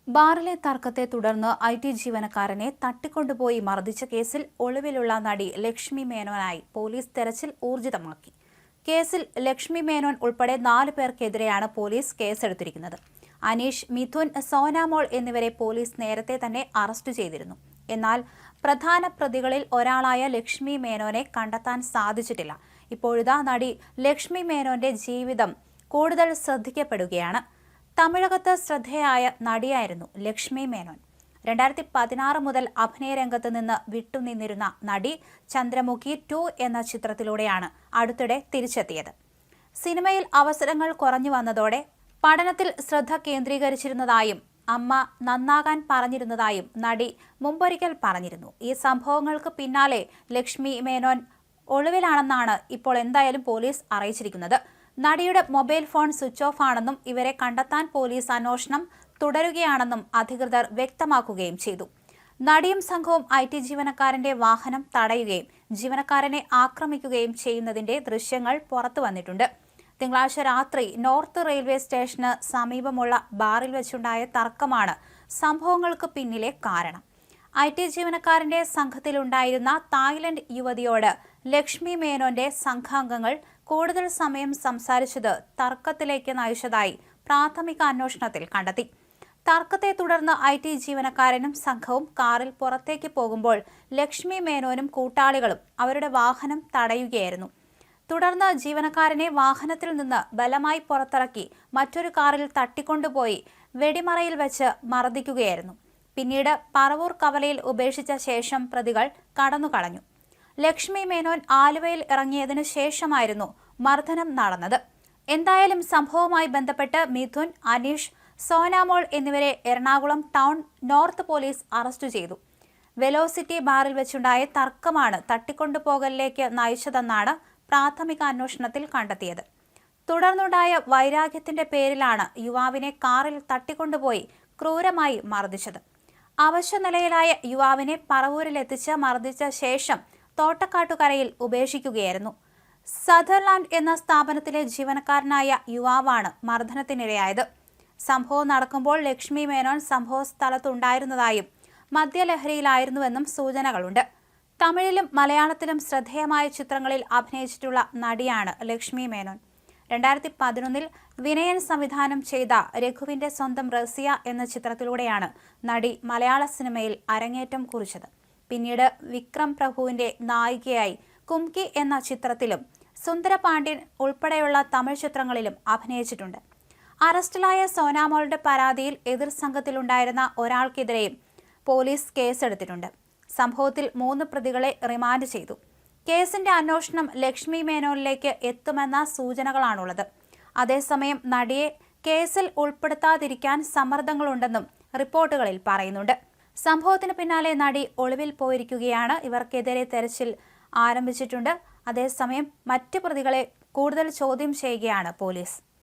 ബാറിലെ തർക്കത്തെ തുടർന്ന് ഐ.ടി ജീവനക്കാരനെ തട്ടിക്കൊണ്ടുപോയി മർദ്ദിച്ച കേസിൽ ഒളിവിലുള്ള നടി ലക്ഷ്മി മേനോനായി പോലീസ് തെരച്ചിൽ ഊർജിതമാക്കി. കേസിൽ ലക്ഷ്മി മേനോൻ ഉൾപ്പെടെ 4 പേർക്കെതിരെയാണ് പോലീസ് കേസെടുത്തിരിക്കുന്നത്. അനീഷ്, മിഥുൻ, സോനാമോൾ എന്നിവരെ പോലീസ് നേരത്തെ തന്നെ അറസ്റ്റ് ചെയ്തിരുന്നു. എന്നാൽ പ്രധാന പ്രതികളിൽ ഒരാളായ ലക്ഷ്മി മേനോനെ കണ്ടെത്താൻ സാധിച്ചിട്ടില്ല. ഇപ്പോഴിതാ നടി ലക്ഷ്മി മേനോന്റെ ജീവിതം കൂടുതൽ ശ്രദ്ധിക്കപ്പെടുകയാണ്. തമിഴകത്ത് ശ്രദ്ധേയായ നടിയായിരുന്നു ലക്ഷ്മി മേനോൻ. 2016 മുതൽ അഭിനയരംഗത്ത് നിന്ന് വിട്ടുനിന്നിരുന്ന നടി ചന്ദ്രമുഖി 2 എന്ന ചിത്രത്തിലൂടെയാണ് അടുത്തിടെ തിരിച്ചെത്തിയത്. സിനിമയിൽ അവസരങ്ങൾ കുറഞ്ഞു വന്നതോടെ പഠനത്തിൽ ശ്രദ്ധ കേന്ദ്രീകരിച്ചിരുന്നതായും അമ്മ നന്നാകാൻ പറഞ്ഞിരുന്നതായും നടി മുമ്പൊരിക്കൽ പറഞ്ഞിരുന്നു. ഈ സംഭവങ്ങൾക്ക് പിന്നാലെ ലക്ഷ്മി മേനോൻ ഒളിവിലാണെന്നാണ് ഇപ്പോൾ എന്തായാലും പോലീസ് അറിയിച്ചിരിക്കുന്നത്. നടിയുടെ മൊബൈൽ ഫോൺ സ്വിച്ച് ഓഫ് ആണെന്നും ഇവരെ കണ്ടെത്താൻ പോലീസ് അന്വേഷണം തുടരുകയാണെന്നും അധികൃതർ വ്യക്തമാക്കുകയും ചെയ്തു. നടിയും സംഘവും ഐ.ടി ജീവനക്കാരന്റെ വാഹനം തടയുകയും ജീവനക്കാരനെ ആക്രമിക്കുകയും ചെയ്യുന്നതിന്റെ ദൃശ്യങ്ങൾ പുറത്തു വന്നിട്ടുണ്ട്. തിങ്കളാഴ്ച രാത്രി നോർത്ത് റെയിൽവേ സ്റ്റേഷന് സമീപമുള്ള ബാറിൽ വെച്ചുണ്ടായ തർക്കമാണ് സംഭവങ്ങൾക്ക് പിന്നിലെ കാരണം. ഐ.ടി ജീവനക്കാരന്റെ സംഘത്തിലുണ്ടായിരുന്ന തായ്ലൻഡ് യുവതിയോട് ലക്ഷ്മി മേനോന്റെ സംഘാംഗങ്ങൾ കൂടുതൽ സമയം സംസാരിച്ചത് തർക്കത്തിലേക്ക് നയിച്ചതായി പ്രാഥമിക അന്വേഷണത്തിൽ കണ്ടെത്തി. തർക്കത്തെ തുടർന്ന് ഐ.ടി ജീവനക്കാരനും സംഘവും കാറിൽ പുറത്തേക്ക് പോകുമ്പോൾ ലക്ഷ്മി മേനോനും കൂട്ടാളികളും അവരുടെ വാഹനം തടയുകയായിരുന്നു. തുടർന്ന് ജീവനക്കാരനെ വാഹനത്തിൽ നിന്ന് ബലമായി പുറത്തിറക്കി മറ്റൊരു കാറിൽ തട്ടിക്കൊണ്ടുപോയി വെടിമറയിൽ വെച്ച് മർദ്ദിക്കുകയായിരുന്നു. പിന്നീട് പറവൂർ കവലയിൽ ഉപേക്ഷിച്ച ശേഷം പ്രതികൾ കടന്നുകളഞ്ഞു. ലക്ഷ്മി മേനോൻ ആലുവയിൽ ഇറങ്ങിയതിനു ശേഷമായിരുന്നു മർദ്ദനം നടന്നത്. എന്തായാലും സംഭവവുമായി ബന്ധപ്പെട്ട് മിഥുൻ, അനീഷ്, സോനാമോൾ എന്നിവരെ Ernakulam town north police arrest ചെയ്തു. വെലോസിറ്റി ബാറിൽ വെച്ചുണ്ടായ തർക്കമാണ് തട്ടിക്കൊണ്ടുപോകലിലേക്ക് നയിച്ചതെന്നാണ് പ്രാഥമിക അന്വേഷണത്തിൽ കണ്ടെത്തിയത്. തുടർന്നുണ്ടായ വൈരാഗ്യത്തിന്റെ പേരിലാണ് യുവാവിനെ കാറിൽ തട്ടിക്കൊണ്ടുപോയി ക്രൂരമായി മർദ്ദിച്ചത്. അവശനിലയിലായ യുവാവിനെ പറവൂരിലെത്തിച്ച് മർദ്ദിച്ച ശേഷം തോട്ടക്കാട്ടുകരയിൽ ഉപേക്ഷിക്കുകയായിരുന്നു. സദർലാൻഡ് എന്ന സ്ഥാപനത്തിലെ ജീവനക്കാരനായ യുവാവാണ് മർദ്ദനത്തിനിരയായത്. സംഭവം നടക്കുമ്പോൾ ലക്ഷ്മി മേനോൻ സംഭവ സ്ഥലത്തുണ്ടായിരുന്നതായും മദ്യലഹരിയിലായിരുന്നുവെന്നും സൂചനകളുണ്ട്. തമിഴിലും മലയാളത്തിലും ശ്രദ്ധേയമായ ചിത്രങ്ങളിൽ അഭിനയിച്ചിട്ടുള്ള നടിയാണ് ലക്ഷ്മി മേനോൻ. 2011 വിനയൻ സംവിധാനം ചെയ്ത രഘുവിന്റെ സ്വന്തം റസിയ എന്ന ചിത്രത്തിലൂടെയാണ് നടി മലയാള സിനിമയിൽ അരങ്ങേറ്റം കുറിച്ചത്. പിന്നീട് വിക്രം പ്രഭുവിന്റെ നായികയായി കുംകി എന്ന ചിത്രത്തിലും സുന്ദരപാണ്ഡ്യൻ ഉൾപ്പെടെയുള്ള തമിഴ് ചിത്രങ്ങളിലും അഭിനയിച്ചിട്ടുണ്ട്. അറസ്റ്റിലായ സോനാമോളുടെ പരാതിയിൽ എതിർ സംഘത്തിലുണ്ടായിരുന്ന ഒരാൾക്കെതിരെയും പോലീസ് കേസെടുത്തിട്ടുണ്ട്. സംഭവത്തിൽ 3 പ്രതികളെ റിമാൻഡ് ചെയ്തു. കേസിന്റെ അന്വേഷണം ലക്ഷ്മി മേനോനിലേക്ക് എത്തുമെന്ന സൂചനകളാണുള്ളത്. അതേസമയം നടിയെ കേസിൽ ഉൾപ്പെടുത്താതിരിക്കാൻ സമ്മർദ്ദങ്ങളുണ്ടെന്നും റിപ്പോർട്ടുകളിൽ പറയുന്നുണ്ട്. സംഭവത്തിന് പിന്നാലെ നടി ഒളിവിൽ പോയിരിക്കുകയാണ്. ഇവർക്കെതിരെ തെരച്ചിൽ ആരംഭിച്ചിട്ടുണ്ട്. അതേസമയം മറ്റ് പ്രതികളെ കൂടുതൽ ചോദ്യം ചെയ്യുകയാണ് പോലീസ്.